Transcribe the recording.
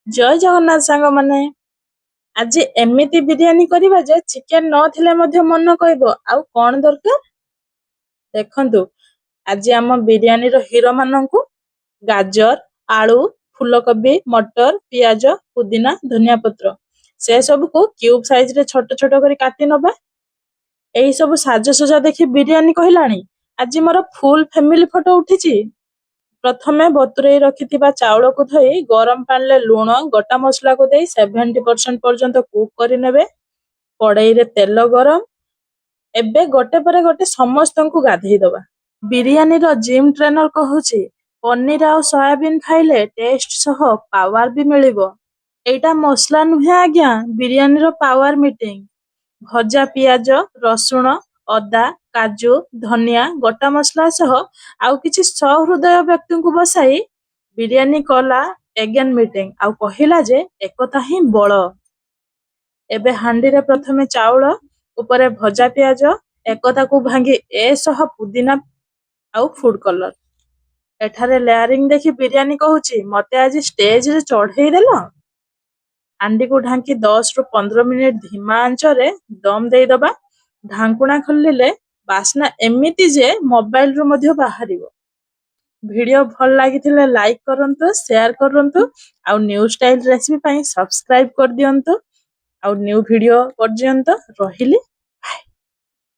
ଜୟ ଜଗନ୍ନାଥ ସାଙ୍ଗମାନେ। ଆଜି ଏମିତି ବିରିୟାନୀ କରିବା ଯେ ଚିକେନ ନଥିଲେ ମଧ୍ୟ ମନ କହିବ ଆଉ କଣ ଦରକାର। ଦେଖନ୍ତୁ, ଆଜି ଆମ ବିରିୟାନୀର ହିରୋ ମାନଙ୍କୁ ଗାଜର, ଆଳୁ, ଫୁଲକୋବି, ମଟର, ପିଆଜ, ପୁଦିନା, ଧନିଆ ପତ୍ର ସେ ସବୁକୁ କ୍ୟୁବ ସାଇଜ ରେ ଛୋଟ ଛୋଟ କରି କାଟି ନବା। ଏଇ ସବୁ ସାଜସଜା ଦେଖି ବିରିୟାନୀ କହିଲାଣି ଆଜି ମୋର ଫୁଲ ଫ୍ୟାମିଲି ଫଟୋ ଉଠିଛି। ପ୍ରଥମେ ବତୁରେଇ ରଖିଥିବା ଚାଉଳକୁ ଧୋଇ ଗରମ ପାଣିରେ ଲୁଣ, ଗୋଟା ମସଲାକୁ ଦେଇ 70% ପର୍ଯ୍ୟନ୍ତ କୁକ୍ କରିନେବେ। କଡେଇରେ ତେଲ ଗରମ। ଏବେ ଗୋଟେ ପରେ ଗୋଟେ ସମସ୍ତଙ୍କୁ ଗାଧେଇ ଦବା। ବିରିୟାନୀର ଜିମ୍ ଟ୍ରେନର କହୁଛି, ପନିର ଆଉ ସୋୟାବିନ୍ ଖାଇଲେ ଟେଷ୍ଟ ସହ ପାୱାର ବି ମିଳିବ। ଏଇଟା ମସଲା ନୁହେଁ ଆଜ୍ଞା, ବିରିୟାନୀର ପାୱାର ମିଟିଂ। ଭଜା ପିଆଜ, ରସୁଣ, ଅଦା, କାଜୁ, ଧନିଆ, ଗୋଟା ମସଲା ସହ ଆଉ କିଛି ସହୃଦୟ ବ୍ୟକ୍ତିଙ୍କୁ ବସାଇ ବିରିୟାନୀ କଲା ଏଗେନ୍ ମିଟିଂ ଆଉ କହିଲା ଯେ ଏକତା ହିଁ ବଳ। ଏବେ ହାଣ୍ଡିରେ ପ୍ରଥମେ ଚାଉଳ, ଉପରେ ଭଜା ପିଆଜ, ଏକତାକୁ ଭାଙ୍ଗି ଏ ସହ ପୁଦିନା ଆଉ ଫୁଡ କଲର। ଏଠାରେ ଲେୟାରିଂ ଦେଖି ବିରିୟାନୀ କହୁଛି, ମତେ ଆଜି ଷ୍ଟେଜରେ ଚଢେଇ ଦେଲ। ହାଣ୍ଡିକୁ ଢାଙ୍କି 10 ରୁ 15 ମିନିଟ ଧିମା ଆଞ୍ଚରେ ଦମ ଦେଇଦବା। ଢାଙ୍କୁଣା ଖୋଲିଲେ ବାସ୍ନା ଏମିତି ଯେ ମୋବାଇଲରୁ ମଧ୍ୟ ବାହାରିବ। ଭିଡିଓ ଭଲ ଲାଗିଥିଲେ ଲାଇକ୍ କରନ୍ତୁ, ସେୟାର କରନ୍ତୁ ଆଉ ନ୍ୟୁ ଷ୍ଟାଇଲ ରେସିପି ପାଇଁ ସବସ୍କ୍ରାଇବ କରିଦିଅନ୍ତୁ। ଆଉ ନ୍ୟୁ ଭିଡିଓ ପର୍ଯ୍ୟନ୍ତ ରହିଲି।